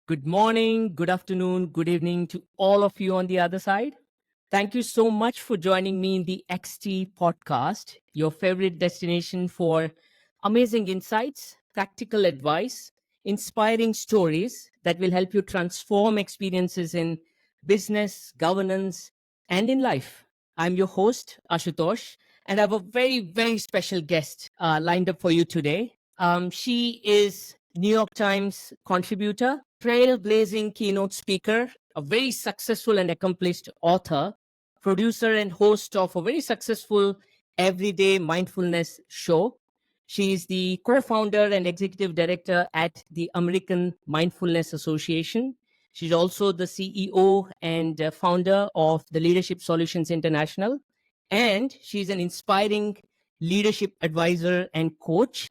Good morning, good afternoon, good evening to all of you on the other side. Thank you so much for joining me in the XT podcast, your favorite destination for amazing insights, practical advice, inspiring stories that will help you transform experiences in business, governance, and in life. I'm your host, Ashutosh, and I have a very, very special guest lined up for you today. She is New York Times contributor, trailblazing keynote speaker, a very successful and accomplished author, producer, and host of a very successful Everyday Mindfulness Show. She is the co founder and executive director at the American Mindfulness Association. She's also the CEO and founder of the Leadership Solutions International. And she's an inspiring leadership advisor and coach.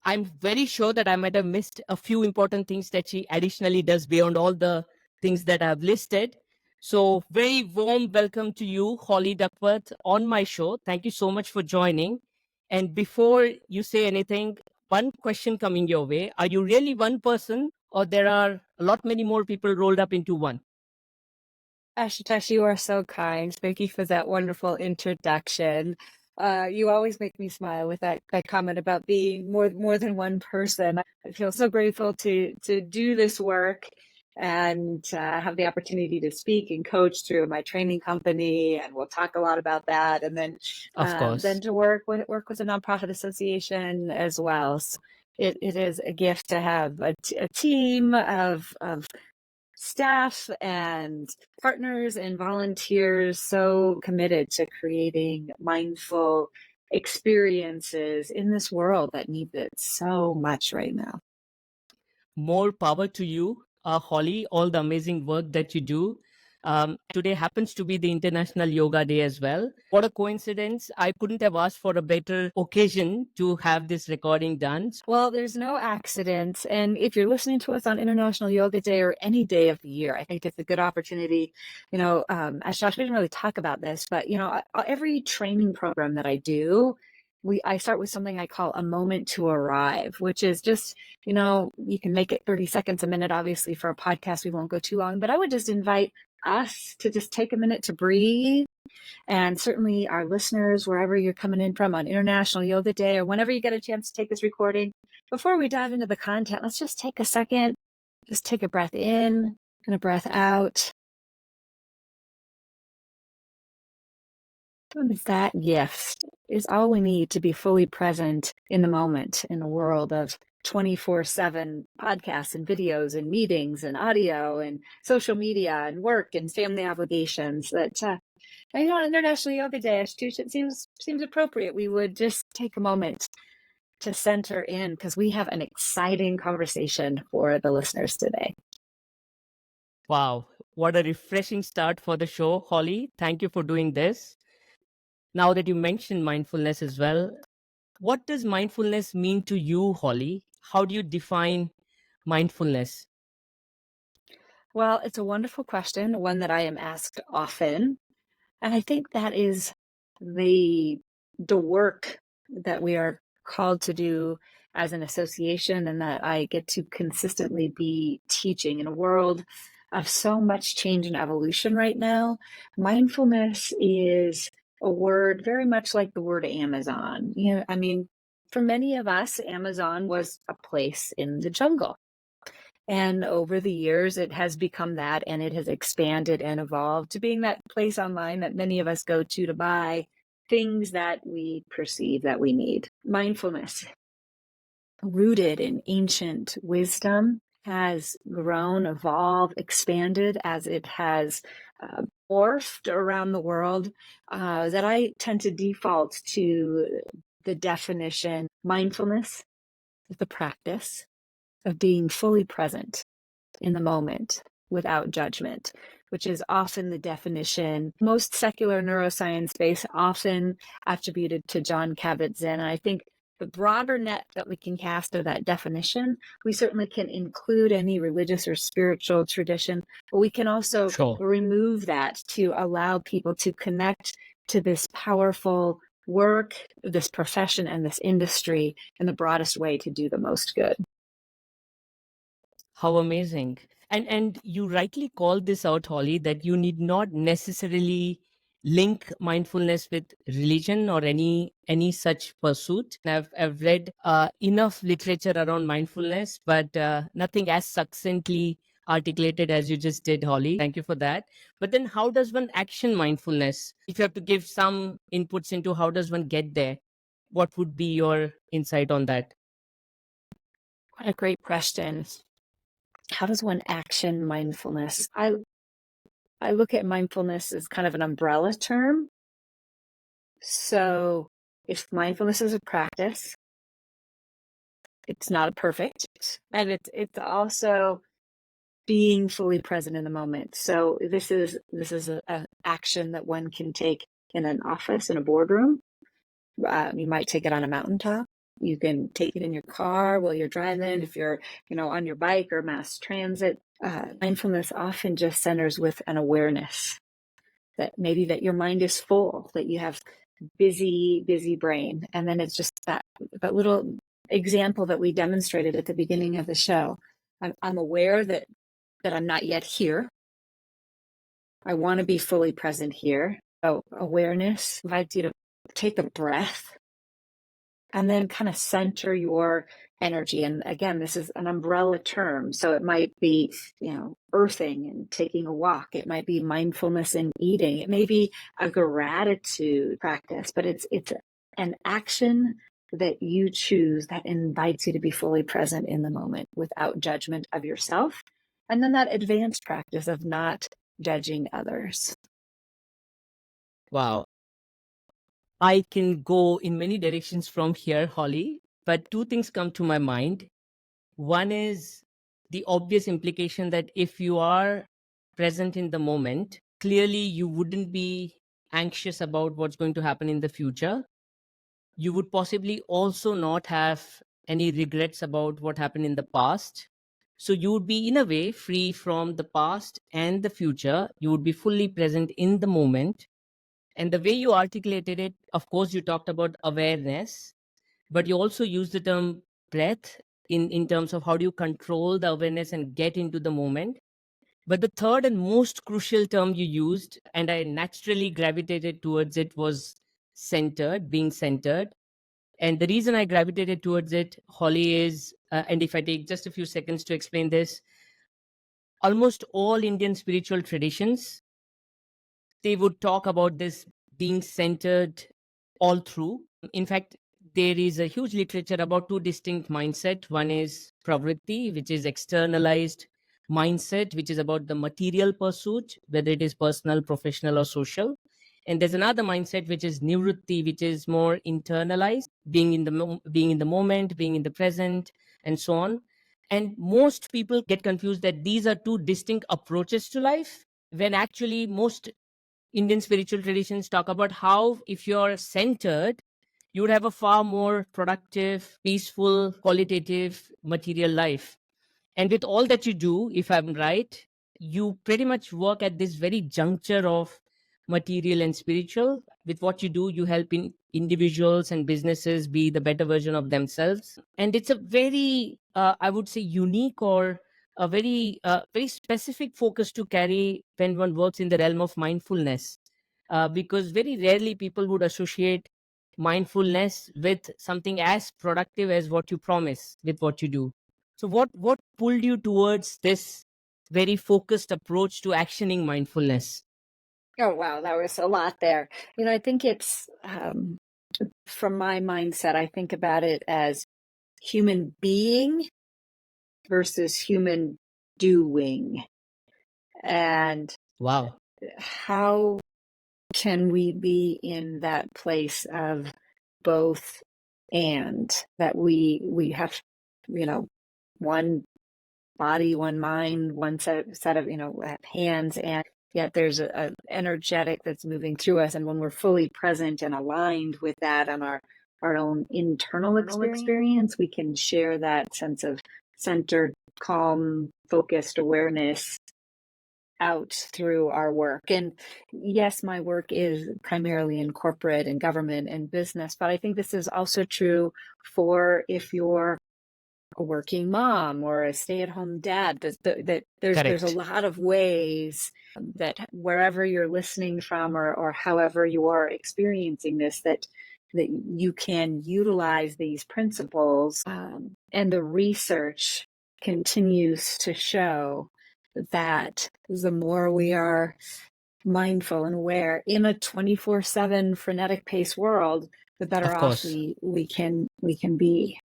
I'm very sure that I might have missed a few important things that she additionally does beyond all the things that I've listed. So, very warm welcome to you, Holly Duckworth, on my show. Thank you so much for joining. And before you say anything, one question coming your way. Are you really one person, or there are a lot many more people rolled up into one? Ashutosh, you are so kind. Thank you for that wonderful introduction. You always make me smile with that comment about being more than one person. I feel so grateful to do this work and have the opportunity to speak and coach through my training company, and we'll talk a lot about that. And Of course. then to work with a nonprofit association as well. So it is a gift to have a team of staff and partners and volunteers so committed to creating mindful experiences in this world that needs it so much right now. More power to you, Holly, all the amazing work that you do. Today happens to be the International Yoga Day as well. What a coincidence. I couldn't have asked for a better occasion to have this recording done. Well, there's no accident. And if you're listening to us on International Yoga Day or any day of the year, I think it's a good opportunity. As Josh, we didn't really talk about this, but, every training program that I do, I start with something I call a moment to arrive, which is just, you can make it 30 seconds, a minute, obviously for a podcast, we won't go too long, but I would just invite us to just take a minute to breathe. And certainly our listeners, wherever you're coming in from on International Yoga Day, or whenever you get a chance to take this recording, before we dive into the content, let's just take a second, just take a breath in and a breath out. And that gift is all we need to be fully present in the moment in a world of 24/7 podcasts and videos and meetings and audio and social media and work and family obligations that on International Yoga Day, it seems appropriate we would just take a moment to center in, because we have an exciting conversation for the listeners today. Wow, what a refreshing start for the show, Holly. Thank you for doing this. Now that you mentioned mindfulness as well, what does mindfulness mean to you, Holly? How do you define mindfulness? Well, it's a wonderful question, one that I am asked often. And I think that is the work that we are called to do as an association, and that I get to consistently be teaching in a world of so much change and evolution right now. Mindfulness is a word very much like the word Amazon. For many of us, Amazon was a place in the jungle. And over the years, it has become that, and it has expanded and evolved to being that place online that many of us go to buy things that we perceive that we need. Mindfulness, rooted in ancient wisdom, has grown, evolved, expanded as it has morphed around the world, that I tend to default to the definition: mindfulness is the practice of being fully present in the moment without judgment, which is often the definition, most secular neuroscience based, often attributed to Jon Kabat-Zinn. And I think the broader net that we can cast of that definition, we certainly can include any religious or spiritual tradition, but we can also remove that to allow people to connect to this powerful work, this profession, and this industry in the broadest way to do the most good. How amazing. And you rightly called this out, Holly, that you need not necessarily link mindfulness with religion or any such pursuit. I've read enough literature around mindfulness, but nothing as succinctly articulated as you just did, Holly. Thank you for that. But then how does one action mindfulness? If you have to give some inputs into how does one get there, what would be your insight on that? What a great question. How does one action mindfulness? I look at mindfulness as kind of an umbrella term. So if mindfulness is a practice, it's not a perfect, and it's also being fully present in the moment. So this is an action that one can take in an office, in a boardroom. You might take it on a mountaintop. You can take it in your car while you're driving. If you're, on your bike or mass transit, mindfulness often just centers with an awareness that maybe that your mind is full, that you have busy brain. And then it's just that little example that we demonstrated at the beginning of the show. I'm aware that I'm not yet here. I want to be fully present here. So awareness invites you to take a breath and then kind of center your energy. And again, this is an umbrella term. So it might be, earthing and taking a walk. It might be mindfulness in eating. It may be a gratitude practice, but it's an action that you choose that invites you to be fully present in the moment without judgment of yourself. And then that advanced practice of not judging others. Wow. I can go in many directions from here, Holly, but two things come to my mind. One is the obvious implication that if you are present in the moment, clearly you wouldn't be anxious about what's going to happen in the future. You would possibly also not have any regrets about what happened in the past. So you would be, in a way, free from the past and the future. You would be fully present in the moment. And the way you articulated it, of course, you talked about awareness, but you also used the term breath in terms of how do you control the awareness and get into the moment. But the third and most crucial term you used, and I naturally gravitated towards it, was centered, being centered. And the reason I gravitated towards it, Holly, is, and if I take just a few seconds to explain this, almost all Indian spiritual traditions, they would talk about this being centered all through. In fact, there is a huge literature about two distinct mindsets. One is pravritti, which is externalized mindset, which is about the material pursuit, whether it is personal, professional, or social. And there's another mindset which is nivritti, which is more internalized, being in the moment, being in the present, and so on. And most people get confused that these are two distinct approaches to life, when actually most Indian spiritual traditions talk about how if you're centered, you would have a far more productive, peaceful, qualitative, material life. And with all that you do, if I'm right, you pretty much work at this very juncture of material and spiritual. With what you do, you help individuals and businesses be the better version of themselves. And it's a very, I would say, unique or a very specific focus to carry when one works in the realm of mindfulness. Because very rarely people would associate mindfulness with something as productive as what you promise with what you do. So what pulled you towards this very focused approach to actioning mindfulness? Oh, wow. That was a lot there. I think it's from my mindset, I think about it as human being versus human doing. And Wow. how can we be in that place of both, and that we have, one body, one mind, one set of, hands, and yet there's a energetic that's moving through us. And when we're fully present and aligned with that on our own internal experience, we can share that sense of centered, calm, focused awareness out through our work. And yes, my work is primarily in corporate and government and business, but I think this is also true for if you're a working mom or a stay-at-home dad. There's a Correct. lot of ways that wherever you're listening from or however you are experiencing this, that you can utilize these principles. And the research continues to show that the more we are mindful and aware in a 24/7 frenetic pace world, the better Of off course. we can be.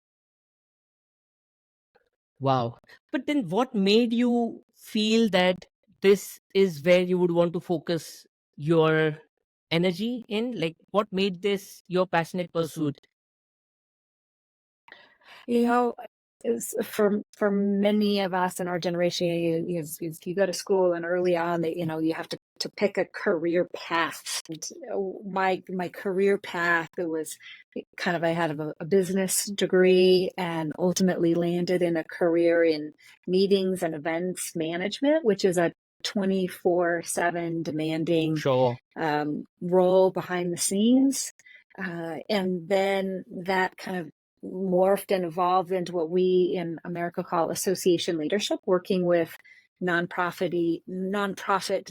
Wow. But then what made you feel that this is where you would want to focus your energy in? Like, what made this your passionate pursuit? You know, is for many of us in our generation, you go to school and early on, you have to pick a career path. And my career path, it was kind of, I had a business degree and ultimately landed in a career in meetings and events management, which is a 24/7 demanding Sure. role behind the scenes. And then that kind of morphed and evolved into what we in America call association leadership, working with nonprofit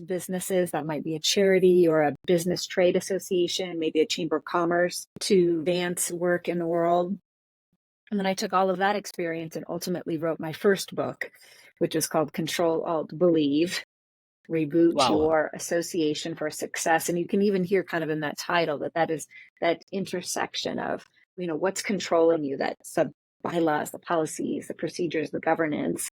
businesses. That might be a charity or a business trade association, maybe a chamber of commerce, to advance work in the world. And then I took all of that experience and ultimately wrote my first book, which is called Control Alt Believe: Reboot Wow. Your Association for Success. And you can even hear kind of in that title that is that intersection of, what's controlling you, that's the bylaws, the policies, the procedures, the governance,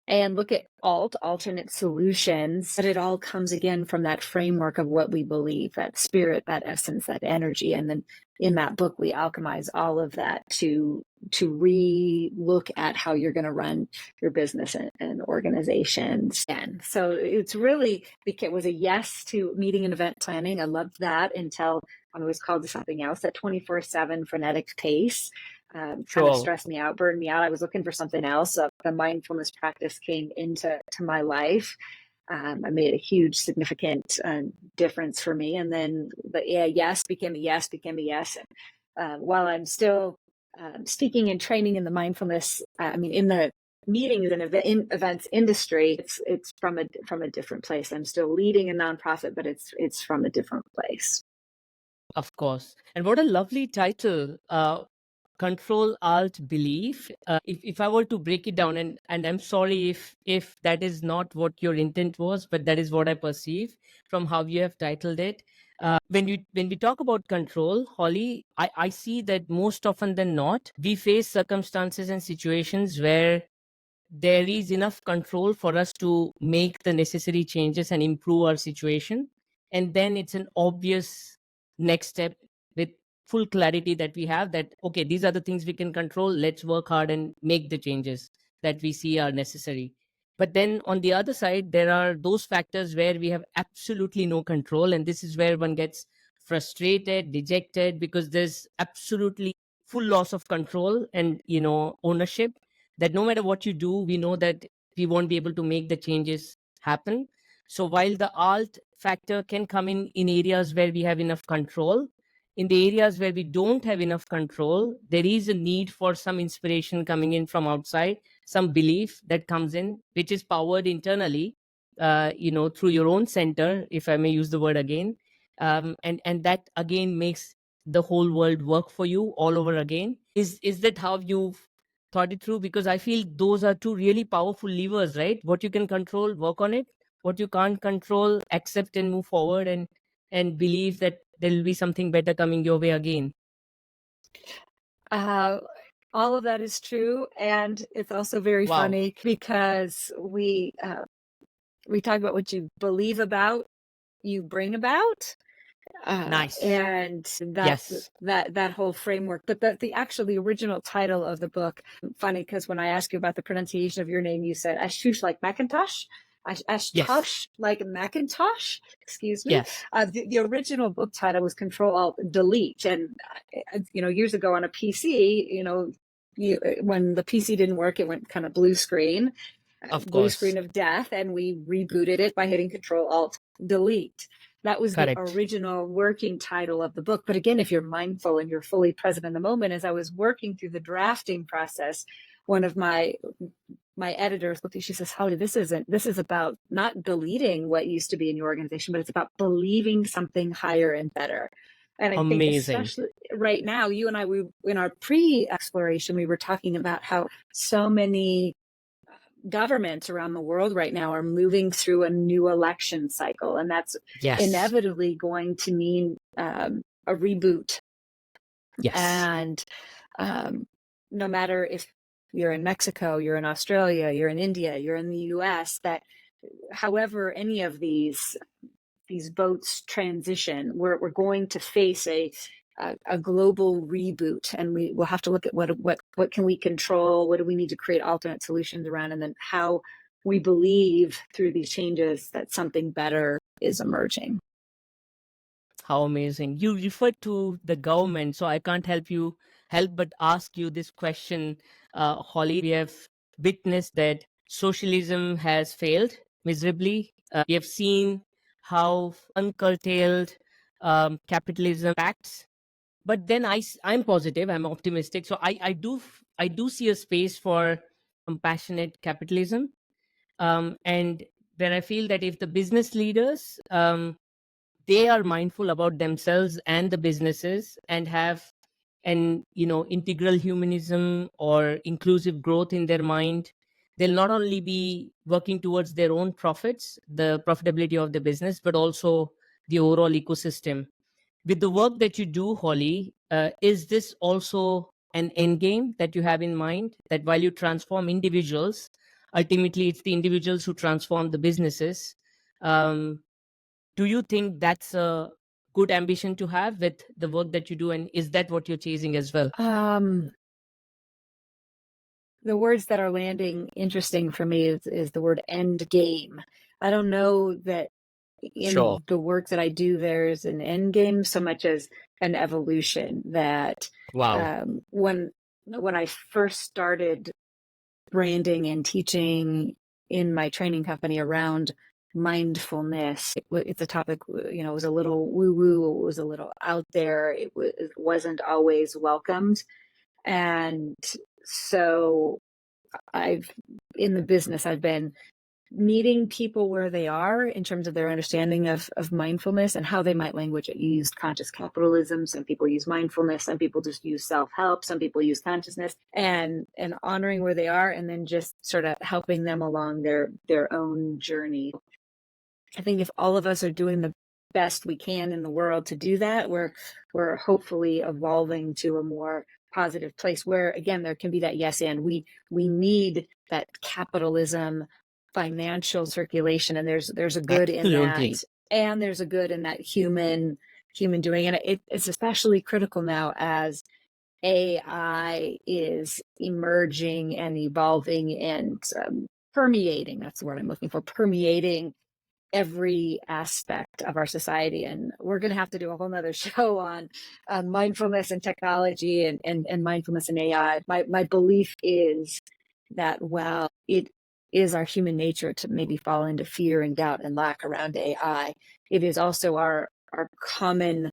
and look at alternate solutions. But it all comes again from that framework of what we believe, that spirit, that essence, that energy. And then in that book, we alchemize all of that to re-look at how you're going to run your business and organizations. And so it's really, it was a yes to meeting and event planning. I loved that until I was called to something else, that 24/7 frenetic pace. Kind of Sure. stressed me out, burned me out. I was looking for something else. The mindfulness practice came into my life. I made a huge, significant difference for me. And then the yes became a yes, became a yes. And while I'm still speaking and training in the mindfulness, in the meetings and events industry, it's from a different place. I'm still leading a nonprofit, but it's from a different place. Of course. And what a lovely title. Control Alt Belief. If I were to break it down, and I'm sorry if that is not what your intent was, but that is what I perceive from how you have titled it. When we talk about control, Holly, I see that most often than not, we face circumstances and situations where there is enough control for us to make the necessary changes and improve our situation. And then it's an obvious next step with full clarity that we have that, okay, these are the things we can control. Let's work hard and make the changes that we see are necessary. But then on the other side, there are those factors where we have absolutely no control. And this is where one gets frustrated, dejected, because there's absolutely full loss of control and, ownership, that no matter what you do, we know that we won't be able to make the changes happen. So while the alt factor can come in areas where we have enough control, in the areas where we don't have enough control, there is a need for some inspiration coming in from outside, some belief that comes in, which is powered internally, through your own center, if I may use the word again. And that again makes the whole world work for you all over again. Is that how you've thought it through? Because I feel those are two really powerful levers, right? What you can control, work on it. What you can't control, accept and move forward, and believe that there will be something better coming your way again. All of that is true, and it's also very Wow. funny because we talk about what you believe about, you bring about. Nice. And that's Yes. that whole framework. But the original title of the book, funny because when I asked you about the pronunciation of your name, you said Ashtush like Macintosh. Ashtush Yes. like Macintosh. Excuse me. Yes. The original book title was Control Alt Delete, and years ago on a PC, when the PC didn't work, it went kind of blue screen. Of Blue course. screen of death, and we rebooted it by hitting Control Alt Delete. That was the Correct. original working title of the book. But again, if you're mindful and you're fully present in the moment, as I was working through the drafting process, one of my editors looked at, she says, Holly, this is about not deleting what used to be in your organization, but it's about believing something higher and better. And I think Amazing. especially right now, you and I, we in our pre-exploration, we were talking about how so many governments around the world right now are moving through a new election cycle, and that's Yes. inevitably going to mean a reboot. Yes. And no matter if you're in Mexico, you're in Australia, you're in India, you're in the US, that however any of these boats transition, we're going to face a global reboot, and we will have to look at what can we control, what do we need to create alternate solutions around, and then how we believe through these changes that something better is emerging. How amazing. You referred to the government, so I can't help but ask you this question, Holly. We have witnessed that socialism has failed miserably. We have seen how uncurtailed capitalism acts. But then I'm positive, I'm optimistic. So I do see a space for compassionate capitalism. And where I feel that if the business leaders they are mindful about themselves and the businesses and have an integral humanism or inclusive growth in their mind, they'll not only be working towards their own profits, the profitability of the business, but also the overall ecosystem. With the work that you do, Holly, is this also an end game that you have in mind, that while you transform individuals, ultimately it's the individuals who transform the businesses? Do you think that's a good ambition to have with the work that you do, and is that what you're chasing as well? The words that are landing interesting for me is the word end game. I don't know that in Sure. the work that I do there's an end game so much as an evolution. That Wow. when I first started branding and teaching in my training company around mindfulness, it's a topic, it was a little woo-woo, it was a little out there, it wasn't always welcomed. And so in the business, I've been meeting people where they are in terms of their understanding of mindfulness and how they might language it. You used conscious capitalism. Some people use mindfulness. Some people just use self-help. Some people use consciousness, and honoring where they are, and then just sort of helping them along their own journey. I think if all of us are doing the best we can in the world to do that, we're hopefully evolving to a more positive place where, again, there can be that yes and. We need that capitalism, financial circulation, and there's a good in that, and there's a good in that human doing. And it's especially critical now as AI is emerging and evolving and permeating. That's the word I'm looking for. Permeating every aspect of our society. And we're going to have to do a whole nother show on mindfulness and technology and mindfulness and AI. My belief is that while it is our human nature to maybe fall into fear and doubt and lack around AI, it is also our common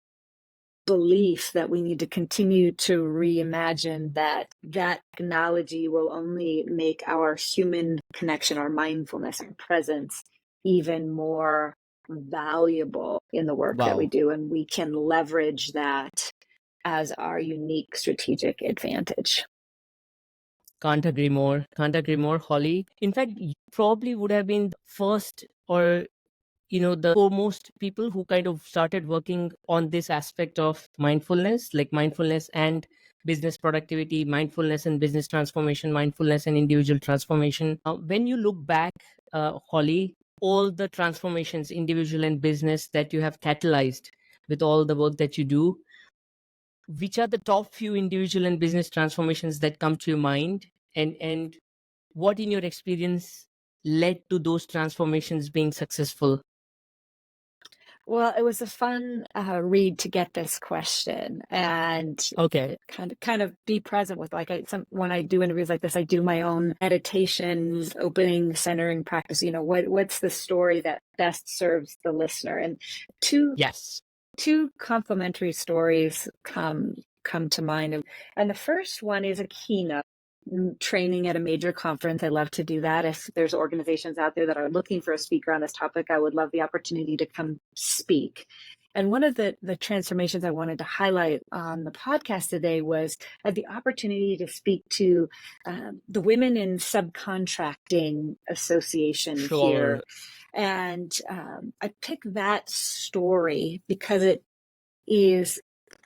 belief that we need to continue to reimagine that technology will only make our human connection, our mindfulness, our presence even more valuable in the work that we do, and we can leverage that as our unique strategic advantage. Can't agree more, Holly. In fact, you probably would have been the first, or the foremost people who kind of started working on this aspect of mindfulness, like mindfulness and business productivity, mindfulness and business transformation, mindfulness and individual transformation. When you look back, Holly, all the transformations, individual and business, that you have catalyzed with all the work that you do, which are the top few individual and business transformations that come to your mind, and what in your experience led to those transformations being successful? Well, it was a fun read to get this question, and okay, kind of be present with, like, when I do interviews like this, I do my own meditations, opening, centering practice. What's the story that best serves the listener? And two complementary stories come to mind, and the first one is a keynote training at a major conference. I love to do that. If there's organizations out there that are looking for a speaker on this topic, I would love the opportunity to come speak. And one of the transformations I wanted to highlight on the podcast today was I had the opportunity to speak to the Women in Subcontracting Association here. And I picked that story because it is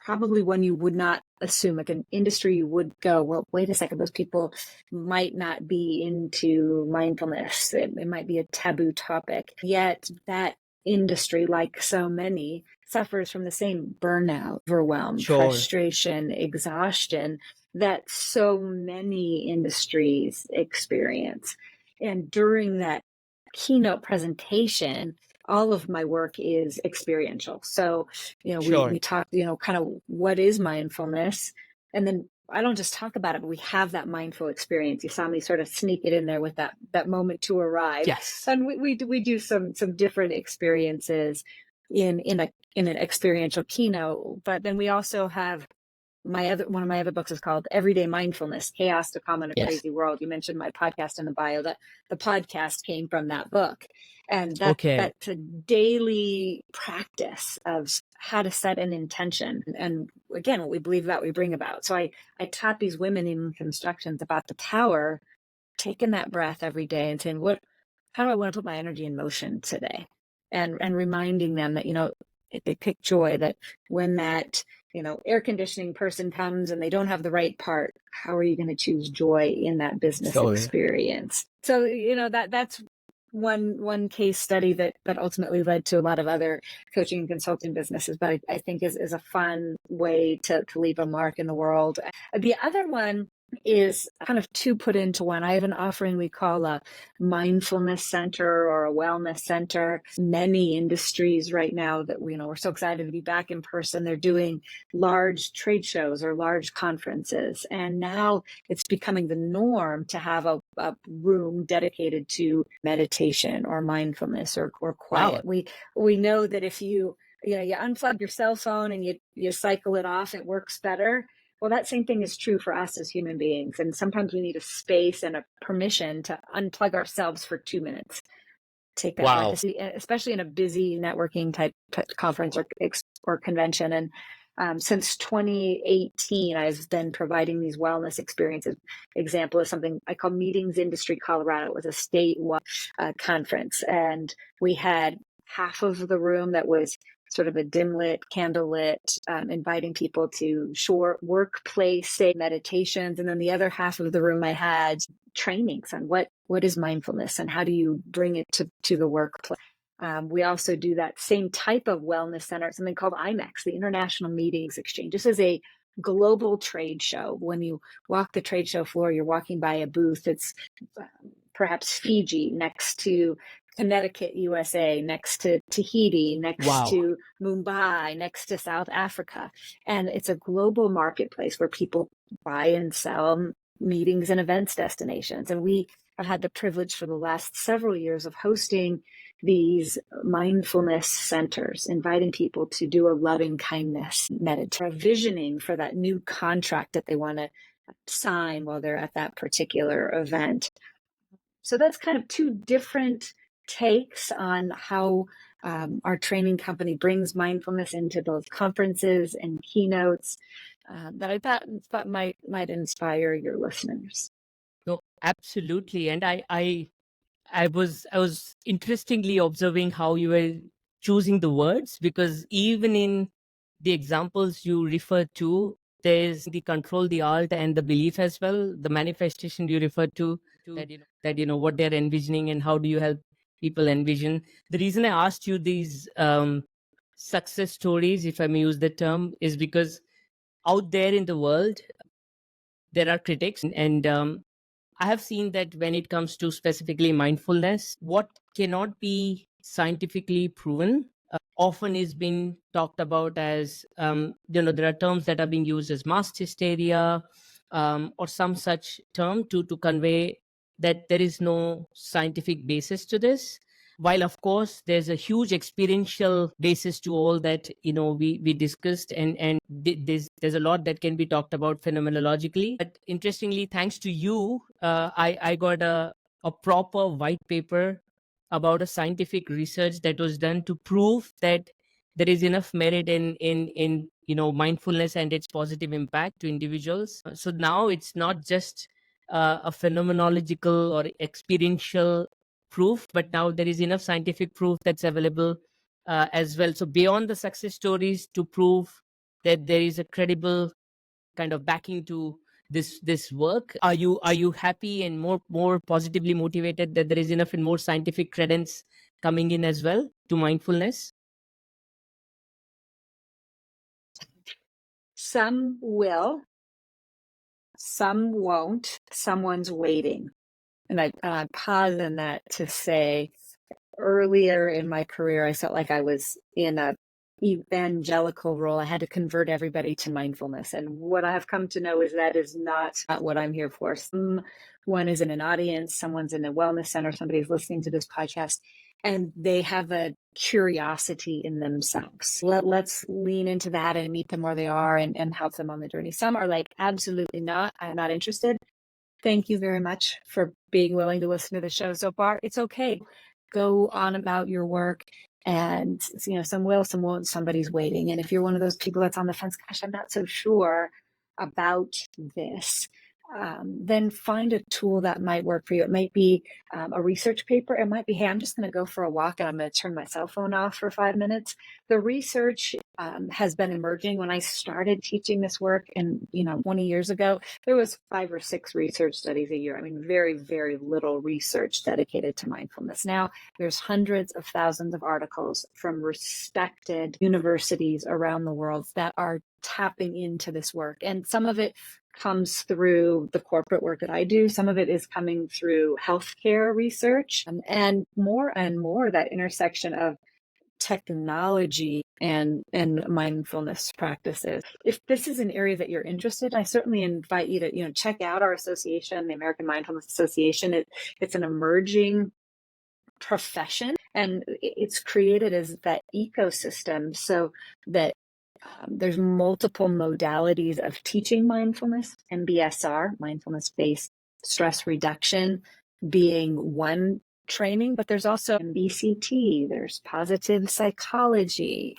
probably one you would not assume, like an industry you would go, well, wait a second, those people might not be into mindfulness. It might be a taboo topic. Yet that industry, like so many, suffers from the same burnout, overwhelm, frustration, exhaustion that so many industries experience. And during that keynote presentation, all of my work is experiential. So, we talk, kind of what is mindfulness? And then I don't just talk about it, but we have that mindful experience. You saw me sort of sneak it in there with that moment to arrive. Yes. And we do some different experiences in an experiential keynote. But then we also have one of my other books is called Everyday Mindfulness, Chaos to Calm in a Crazy World. You mentioned my podcast in the bio. That the podcast came from that book. And that's a daily practice of how to set an intention. And again, what we believe about, we bring about. So I taught these women in instructions about the power, taking that breath every day and saying, how do I want to put my energy in motion today? And reminding them that, if they pick joy, that when that, air conditioning person comes and they don't have the right part, how are you going to choose joy in that business experience? So, that's one case study that ultimately led to a lot of other coaching and consulting businesses, but I think is a fun way to leave a mark in the world. The other one is kind of two put into one. I have an offering we call a mindfulness center or a wellness center. Many industries right now that we're so excited to be back in person. They're doing large trade shows or large conferences. And now it's becoming the norm to have a room dedicated to meditation or mindfulness or quiet. Wow. We know that if you unplug your cell phone and you cycle it off, it works better. Well, that same thing is true for us as human beings. And sometimes we need a space and a permission to unplug ourselves for 2 minutes. Take that breath, especially in a busy networking type conference or convention. And since 2018, I've been providing these wellness experiences. Example is something I call Meetings Industry Colorado. It was a statewide conference. And we had half of the room that was sort of a dim lit, candle lit, inviting people to short workplace meditations. And then the other half of the room I had trainings on what is mindfulness and how do you bring it to the workplace. We also do that same type of wellness center, something called IMEX, the International Meetings Exchange. This is a global trade show. When you walk the trade show floor, you're walking by a booth. It's perhaps Fiji next to Connecticut, USA, next to Tahiti, next to Mumbai, next to South Africa. And it's a global marketplace where people buy and sell meetings and events destinations. And we have had the privilege for the last several years of hosting these mindfulness centers, inviting people to do a loving kindness meditation, visioning for that new contract that they want to sign while they're at that particular event. So that's kind of two different takes on how our training company brings mindfulness into both conferences and keynotes that I thought might inspire your listeners. No, absolutely. And I was interestingly observing how you were choosing the words, because even in the examples you referred to, there's the control, the alt, and the belief as well. The manifestation you referred to that what they're envisioning and how do you help people envision. The reason I asked you these success stories, if I may use the term, is because out there in the world, there are critics. And I have seen that when it comes to specifically mindfulness, what cannot be scientifically proven often is being talked about as, there are terms that are being used as mass hysteria or some such term to convey that there is no scientific basis to this. while of course there's a huge experiential basis to all that we discussed, and there's a lot that can be talked about phenomenologically. But interestingly, thanks to you, I got a proper white paper about a scientific research that was done to prove that there is enough merit in mindfulness and its positive impact to individuals. So now it's not just a phenomenological or experiential proof, but now there is enough scientific proof that's available as well. So beyond the success stories to prove that there is a credible kind of backing to this work, are you happy and more positively motivated that there is enough and more scientific credence coming in as well to mindfulness? Some will, some won't, someone's waiting. And I pause in that to say, earlier in my career, I felt like I was in a evangelical role. I had to convert everybody to mindfulness. And what I have come to know is that is not what I'm here for. Someone is in an audience, someone's in a wellness center, somebody's listening to this podcast, and they have a curiosity in themselves. Let's lean into that and meet them where they are and help them on the journey. Some are like, absolutely not. I'm not interested. Thank you very much for being willing to listen to the show so far. It's okay. Go on about your work. And, some will, some won't, somebody's waiting. And if you're one of those people that's on the fence, gosh, I'm not so sure about this, then find a tool that might work for you. It might be a research paper. It might be, hey, I'm just going to go for a walk and I'm going to turn my cell phone off for 5 minutes. The research has been emerging. When I started teaching this work, and 20 years ago, there was 5 or 6 research studies a year. I mean, very, very little research dedicated to mindfulness. Now there's hundreds of thousands of articles from respected universities around the world that are tapping into this work. And some of it comes through the corporate work that I do. Some of it is coming through healthcare research, and more that intersection of technology and mindfulness practices. If this is an area that you're interested in, I certainly invite you to check out our association, the American Mindfulness Association. It's an emerging profession, and it's created as that ecosystem so that there's multiple modalities of teaching mindfulness. MBSR, mindfulness-based stress reduction, being one training, but there's also MBCT, there's positive psychology,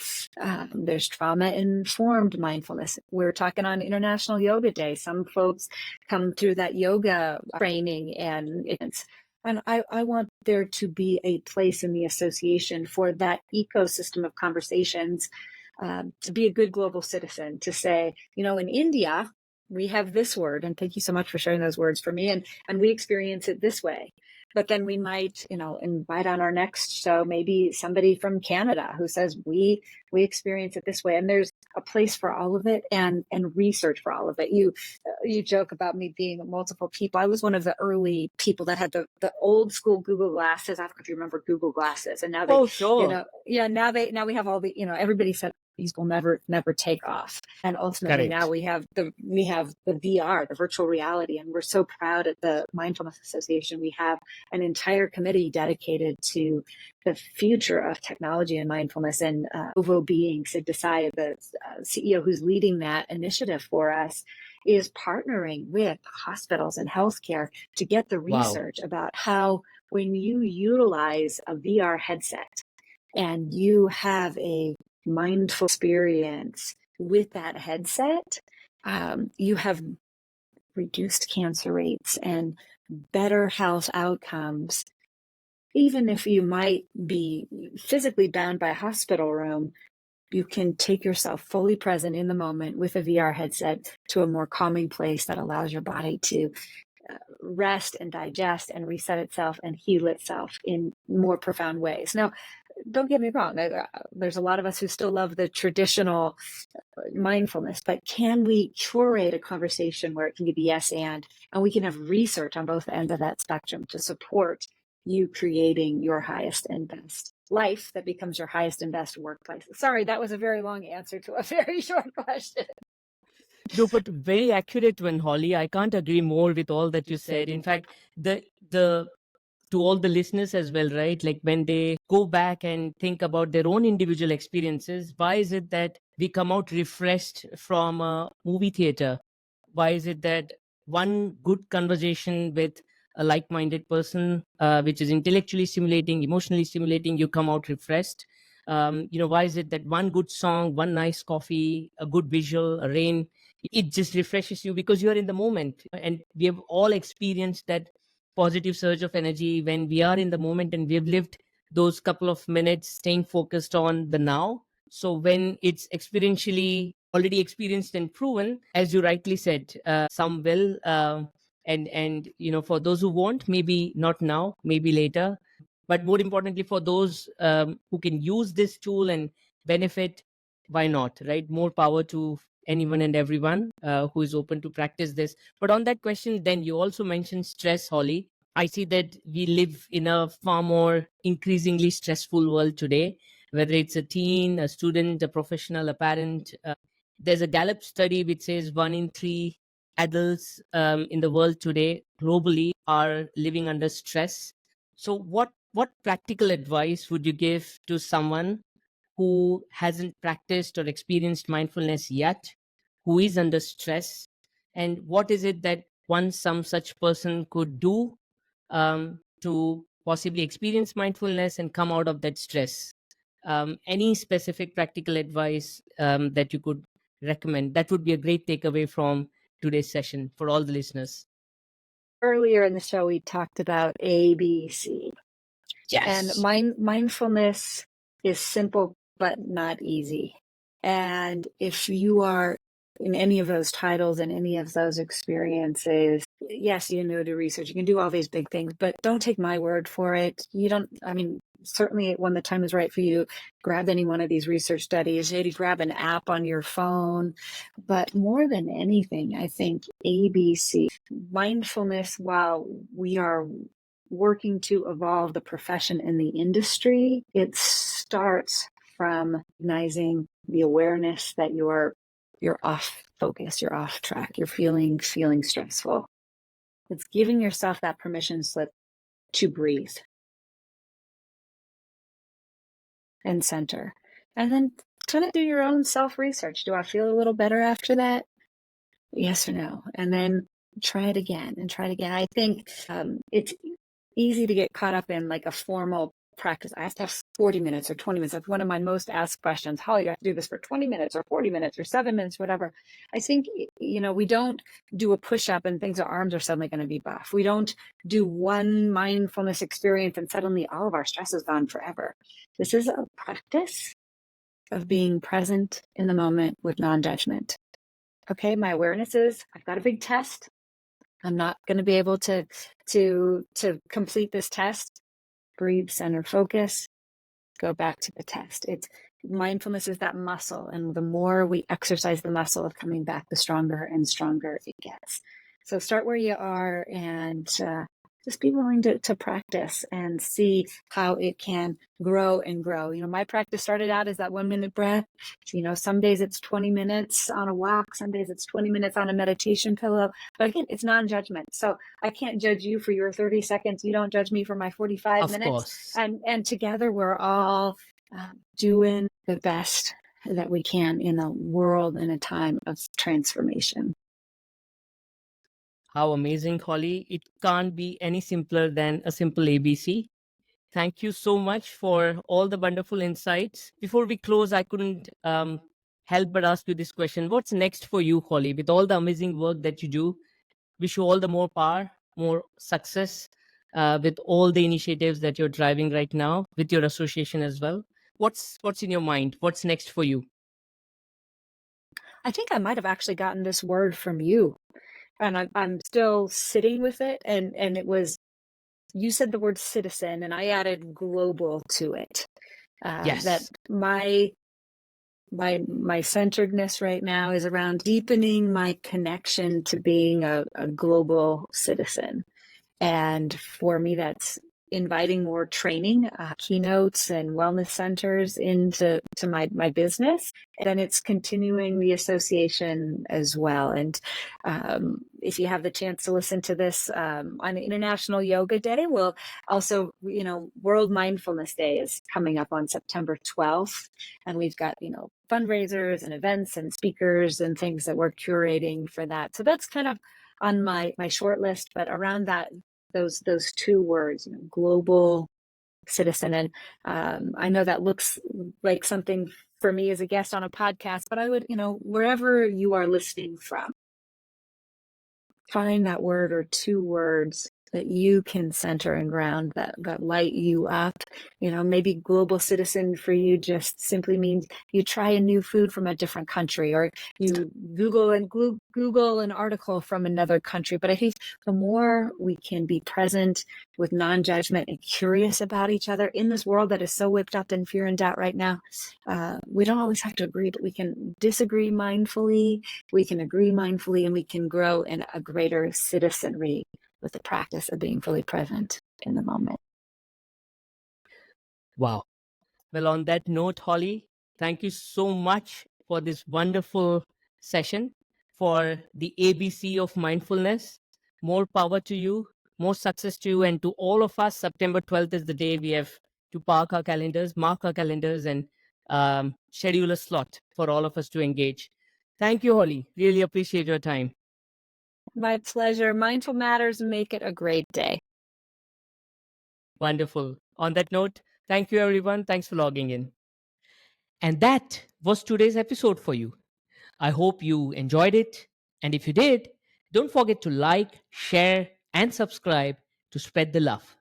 there's trauma-informed mindfulness. We're talking on International Yoga Day. Some folks come through that yoga training, and I want there to be a place in the association for that ecosystem of conversations, to be a good global citizen, to say, in India, we have this word, and thank you so much for sharing those words for me, and we experience it this way. But then we might, invite on our next show, maybe somebody from Canada who says, we experience it this way. And there's a place for all of it, and research for all of it. You joke about me being multiple people. I was one of the early people that had the old school Google glasses. I don't know if you remember Google glasses. And now they, Sure. now we have all the, everybody said these will never take off. And ultimately Correct. now we have the VR, the virtual reality. And we're so proud at the Mindfulness Association. We have an entire committee dedicated to the future of technology and mindfulness. And 𝐊𝐚𝐫𝐿𝐴, the CEO who's leading that initiative for us, is partnering with hospitals and healthcare to get the research about how, when you utilize a VR headset and you have a mindful experience with that headset, you have reduced cancer rates and better health outcomes. Even if you might be physically bound by a hospital room, you can take yourself fully present in the moment with a VR headset to a more calming place that allows your body to rest and digest and reset itself and heal itself in more profound ways. Now, don't get me wrong, there's a lot of us who still love the traditional mindfulness, but can we curate a conversation where it can be yes and we can have research on both ends of that spectrum to support you creating your highest and best life that becomes your highest and best workplace? Sorry, that was a very long answer to a very short question. No, but very accurate one, Holly. I can't agree more with all that you said. In fact, the to all the listeners as well, right? Like when they go back and think about their own individual experiences, why is it that we come out refreshed from a movie theater? Why is it that one good conversation with a like-minded person, which is intellectually stimulating, emotionally stimulating, you come out refreshed? Why is it that one good song, one nice coffee, a good visual, a rain, it just refreshes you because you're in the moment? And we have all experienced that positive surge of energy when we are in the moment and we've lived those couple of minutes staying focused on the now. So when it's experientially already experienced and proven, as you rightly said, some will, and for those who won't, maybe not now, maybe later. But more importantly, for those who can use this tool and benefit, why not, right? More power to anyone and everyone who is open to practice this. But on that question, then you also mentioned stress, Holly. I see that we live in a far more increasingly stressful world today, whether it's a teen, a student, a professional, a parent. There's a Gallup study which says 1 in 3 adults in the world today globally are living under stress. So what practical advice would you give to someone who hasn't practiced or experienced mindfulness yet, who is under stress, and what is it that some such person could do to possibly experience mindfulness and come out of that stress? Any specific practical advice that you could recommend? That would be a great takeaway from today's session for all the listeners. Earlier in the show, we talked about ABC. And mindfulness is simple, but not easy. And if you are in any of those titles and any of those experiences, yes, you know, do research, you can do all these big things, but don't take my word for it. Certainly when the time is right for you, grab any one of these research studies, maybe grab an app on your phone. But more than anything, I think ABC, mindfulness, while we are working to evolve the profession and the industry, it starts from recognizing the awareness that you're off focus, you're off track, you're feeling stressful. It's giving yourself that permission slip to breathe and center. And then kind of do your own self-research. Do I feel a little better after that? Yes or no? And then try it again and try it again. I think it's easy to get caught up in like a formal practice. I have to have 40 minutes or 20 minutes. That's one of my most asked questions. Holly, you have to do this for 20 minutes or 40 minutes or 7 minutes, whatever. I think, we don't do a push-up and things, our arms are suddenly going to be buff. We don't do one mindfulness experience and suddenly all of our stress is gone forever. This is a practice of being present in the moment with non-judgment. Okay, my awareness is I've got a big test. I'm not going to be able to complete this test. Breathe, center, focus, go back to the test. It's mindfulness is that muscle, and the more we exercise the muscle of coming back, the stronger and stronger it gets. So start where you are and just be willing to practice and see how it can grow and grow. My practice started out as that 1 minute breath. Some days it's 20 minutes on a walk. Some days it's 20 minutes on a meditation pillow. But again, it's non-judgment. So I can't judge you for your 30 seconds. You don't judge me for my 45 minutes. Course. And together we're all doing the best that we can in a world in a time of transformation. How amazing, Holly. It can't be any simpler than a simple ABC. Thank you so much for all the wonderful insights. Before we close, I couldn't help but ask you this question. What's next for you, Holly? With all the amazing work that you do, wish you all the more power, more success with all the initiatives that you're driving right now, with your association as well. What's in your mind? What's next for you? I think I might have actually gotten this word from you. And I'm still sitting with it. And it was, you said the word citizen, and I added global to it. Yes. That my centeredness right now is around deepening my connection to being a global citizen. And for me, that's inviting more training, keynotes and wellness centers into my business. And it's continuing the association as well. And if you have the chance to listen to this on International Yoga Day, we'll also, World Mindfulness Day is coming up on September 12th. And we've got, fundraisers and events and speakers and things that we're curating for that. So that's kind of on my short list, but around that, those two words, global citizen. And I know that looks like something for me as a guest on a podcast, but I would, wherever you are listening from, find that word or two words that you can center and ground that light you up. Maybe global citizen for you just simply means you try a new food from a different country, or you Google an article from another country. But I think the more we can be present with non-judgment and curious about each other in this world that is so whipped up in fear and doubt right now, we don't always have to agree, but we can disagree mindfully, we can agree mindfully, and we can grow in a greater citizenry with the practice of being fully present in the moment. Wow. Well, on that note, Holly, thank you so much for this wonderful session for the ABC of mindfulness. More power to you, more success to you, and to all of us. September 12th is the day we have to mark our calendars, and schedule a slot for all of us to engage. Thank you, Holly. Really appreciate your time. My pleasure. Mindful Matters. Make it a great day. Wonderful. On that note, thank you, everyone. Thanks for logging in. And that was today's episode for you. I hope you enjoyed it. And if you did, don't forget to like, share, and subscribe to spread the love.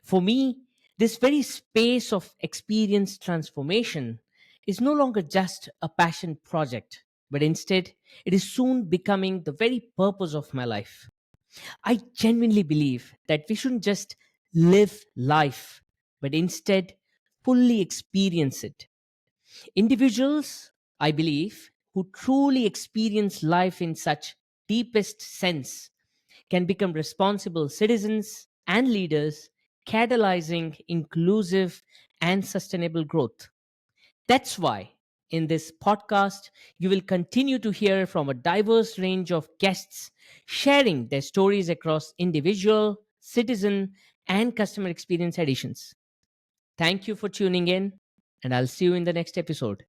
For me, this very space of experience transformation is no longer just a passion project, but instead, it is soon becoming the very purpose of my life. I genuinely believe that we shouldn't just live life, but instead fully experience it. Individuals, I believe, who truly experience life in such deepest sense can become responsible citizens and leaders, catalyzing inclusive and sustainable growth. That's why in this podcast, you will continue to hear from a diverse range of guests sharing their stories across individual, citizen, and customer experience editions. Thank you for tuning in, and I'll see you in the next episode.